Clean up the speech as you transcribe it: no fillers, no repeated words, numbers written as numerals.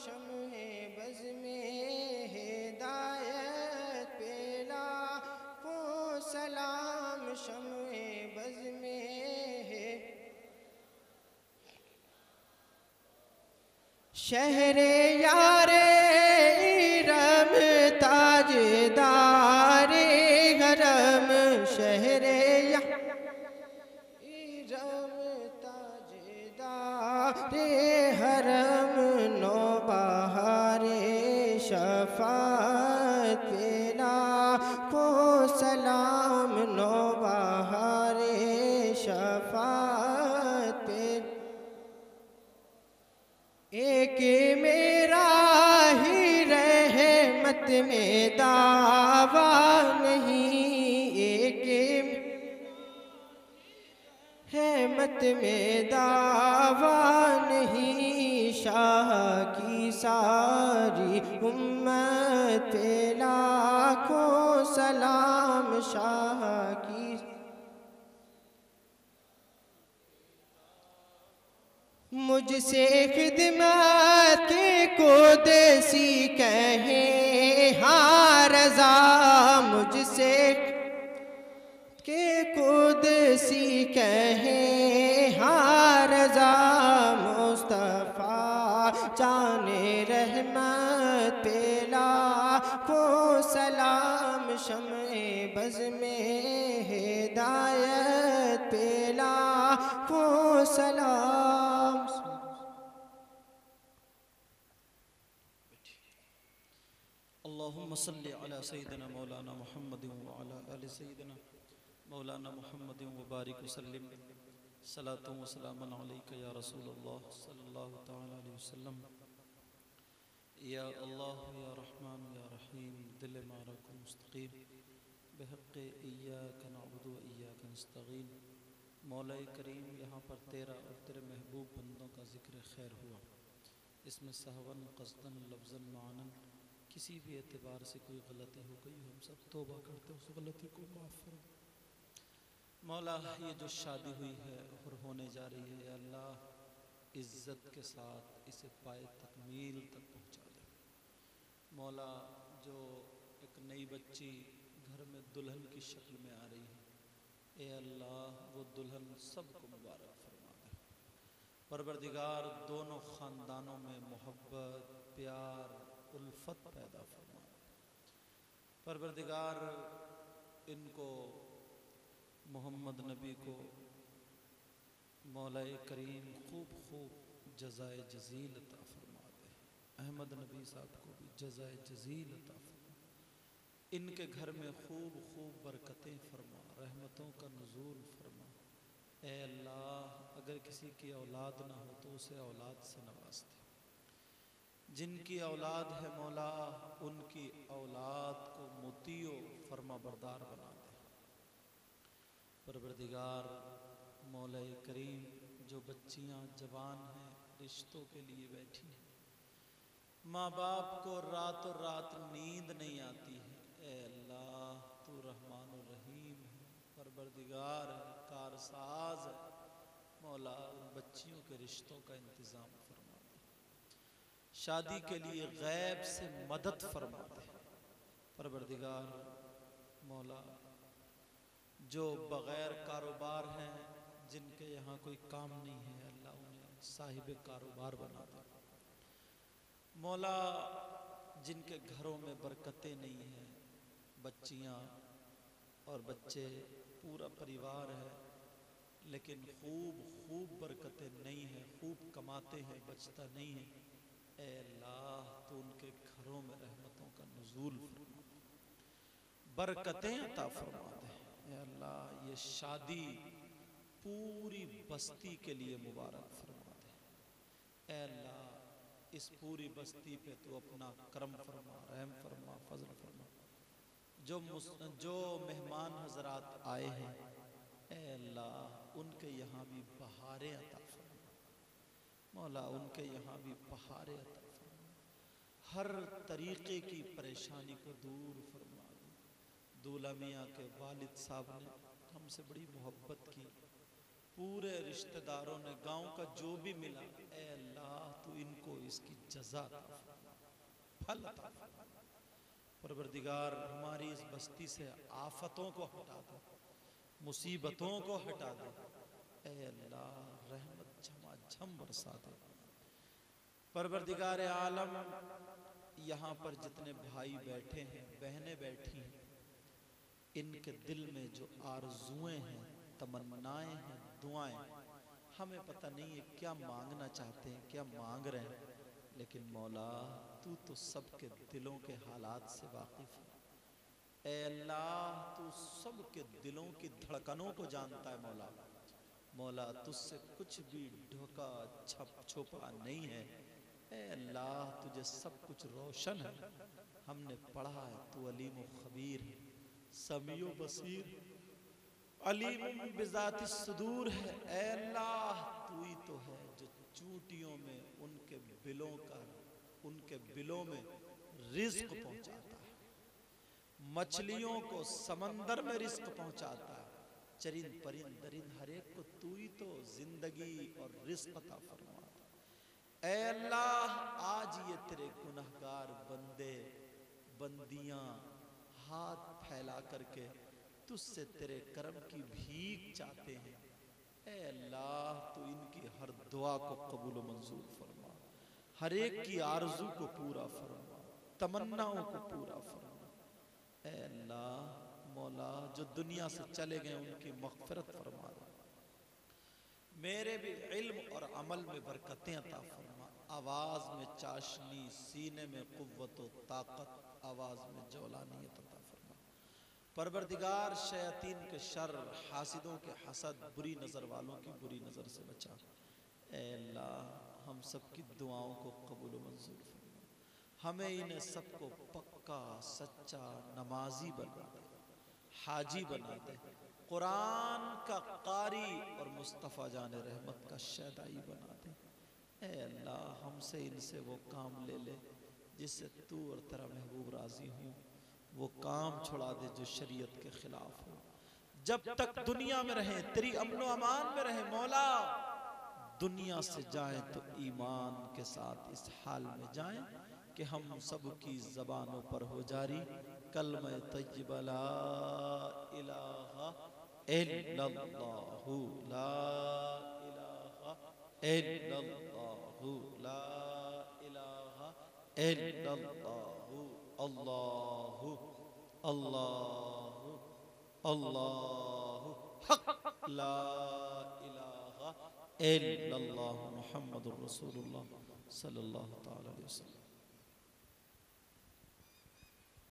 शम्हे buzz में हिदायत पे लाखों सलाम शम्हे बज़ में है। शहरे यारे इरम ताजदारे हरम शहरे इरम ताजदारे हरम नो बहारे शफात पे लाखों सलाम नो बहारे शफात पे। एक मेरा ही रहमत में दावा नहीं, एक रहमत में दावा नहीं, शाह की सारी उम्मत पे लाखों सलाम शाह की। मुझसे खिदमत के कुदसी कहें हाँ रज़ा, मुझसे के कुदसी कहें हाँ रज़ा, मुस्तफ़ा जाने रहमत पे लाखों सलाम शम्हे बज़ में हिदायत पे लाखों सलाम। अल्लाहुम्मा सल्लि अला सय्यिदिना मौलाना मुहम्मदिन व अला आलि सय्यिदिना मौलाना मुहम्मदिन व बारिक वसल्लिम। सलातु व सलामुन अलैका या रसूलल्लाह सल्लल्लाहु तआला अलैहि वसल्लम। या अल्लाह या रहमान या रहीम दिल मारक मुस्तकीम बिहक़्क़ि इय्याका नअबुदु व इय्याका नस्तईन। मौला करीम, यहाँ पर तेरा और तेरे महबूब बंदों का ज़िक्र खैर हुआ, इसमें सहवन क़स्दन लफ्ज़न मानन किसी भी एतबार से कोई गलती हो गई, हम सब तौबा करते उस गलती को माफ़ करो। मौला, ये जो शादी हुई है और होने जा रही है, अल्लाह इज़्ज़त के साथ इसे पाए तकमील तक पहुँचा दे। मौला, जो एक नई बच्ची घर में दुल्हन की शक्ल में आ रही है, ए अल्लाह वो दुल्हन सबको मुबारक फरमा दे। परवरदिगार, दोनों ख़ानदानों में मोहब्बत प्यार उल्फत पैदा फरमा दे। परवरदिगार, इनको मोहम्मद नबी को मौला करीम खूब खूब जज़ाए जज़ील अता फरमा दे। अहमद नबी साहब को भी जज़ाए जज़ील अता फरमा। इनके घर में खूब खूब बरकतें फरमा, रहमतों का नुज़ूल फरमा। ए अल्लाह, अगर किसी की औलाद ना हो तो उसे औलाद से नवाज दे। जिनकी औलाद है मौला, उनकी औलाद को मुतीओ फरमा बरदार बना दे। परवरदिगार, मौला करीम, जो बच्चियां जवान हैं रिश्तों के लिए बैठी हैं, माँ बाप को रातों रात नींद नहीं आती है, ए अल्लाह तू रहमान और रहीम है, परवरदिगार है, कारसाज है। मौला, उन बच्चियों के रिश्तों का इंतज़ाम फरमा दे। शादी के लिए गैब से मदद फरमा दे। परवरदिगार मौला, जो बग़ैर कारोबार हैं, जिनके यहाँ कोई काम नहीं है, अल्लाह उन्हें साहिब कारोबार बना दे। मौला, जिनके घरों में बरकतें नहीं हैं, बच्चियाँ और बच्चे पूरा परिवार है, लेकिन खूब खूब बरकतें नहीं हैं, खूब कमाते हैं, बचता नहीं है, ए अल्लाह तो उनके घरों में रहमतों का नुज़ूल फरमा दे, बरकतें अता फरमा दे। ए अल्लाह, ये शादी पूरी बस्ती के लिए मुबारक फरमा दे। ए अल्लाह, इस पूरी बस्ती पे तू अपना करम फरमा, रहम फरमा, फजल फरमा। जो मेहमान हजरात आए हैं, ए अल्लाह उनके यहाँ भी बहारें अता फरमा। मौला, उनके यहाँ भी बहारें अता फरमा। हर तरीके की परेशानी को दूर फरमा दे। दूल्हा मियाँ के वालिद साहब ने हमसे बड़ी मोहब्बत की, पूरे रिश्तेदारों ने, गांव का जो भी मिला, ए अल्लाह तू इनको इसकी जज़ा अता फरमा, फल अता फरमा। परवरदिगार हमारी इस बस्ती से आफतों को हटा दे, मुसीबतों को हटा दे। ए अल्लाह रहमत झमाझम बरसा दे। परवरदिगार आलम, यहाँ पर जितने भाई बैठे हैं, बहनें बैठी हैं, इनके दिल में जो आरजुएं हैं, तमन्नाएं हैं, दुआएं, हमें पता नहीं है क्या मांगना चाहते हैं, क्या मांग रहे हैं, लेकिन मौला तू तो सबके दिलों के हालात से वाकिफ है। ए अल्लाह तू सबके दिलों की धड़कनों को जानता है। मौला मौला तुझसे कुछ भी ढोका छुपा नहीं है। ए अल्लाह तुझे सब कुछ रोशन है। हमने पढ़ा है तू अलीम खबीर है, समीओ बसीर, अलीम बिज़ातिस सुदूर है। ए अल्लाह तू ही तो है जो चूटियों में उनके बिलों में रिज्क पहुंचाता है, मछलियों को समंदर में रिज्क पहुंचाता है, चरिंद परिंद दरिंद हर एक को तू ही तो जिंदगी और रिज्क अता फरमाता। ऐ अल्लाह आज ये तेरे गुनहगार बंदे बंदियां हाथ फैला करके तुझसे तेरे करम की भीख चाहते हैं। ऐ अल्लाह तू इनकी हर दुआ को कबूल मंजूर फरमा, हर एक की आरजू को पूरा फरमा, तमन्नाओं को पूरा फरमा। ऐ अल्लाह मौला जो दुनिया से चले गए उनकी मग़फ़िरत फरमा दे, मेरे भी इल्म और अमल में बरकतें अता फरमा, आवाज़ में चाशनी, सीने में क़ुव्वत व ताकत, आवाज़ में जौलानियत अता फरमा। परवरदिगार शयातीन के शर, हासिदों के हसद, बुरी नज़र वालों की बुरी नज़र से बचा। ऐ अल्लाह हम सब की दुआओं को कबूल मंजूर फरमा, हमें इन्हें सबको पक्का सच्चा नमाजी बना दे, हाजी बना दे, कुरान का कारी और मुस्तफ़ा जाने रहमत का शैदाई बना दे। ऐ अल्लाह हमसे इनसे वो काम ले ले जिससे तू और तेरा महबूब राजी हो, वो काम छुड़ा दे जो शरीयत के खिलाफ हो। जब तक दुनिया में रहे तेरी अमन अमान में रहे मौला, दुनिया से जाएं तो ईमान के साथ इस हाल में जाएं कि हम सब की ज़बानों पर हो जारी कलमा तय्यबा ला इलाहा इल्लल्लाहु, ला इलाहा इल्लल्लाहु, ला इलाहा इल्लल्लाहु, अल्लाहु अल्लाहु अल्लाहु हक, ला इलाहा इल्लल्लाहु मुहम्मदुर रसूलुल्लाह सल्लल्लाहु तआला अलैहि वसल्लम।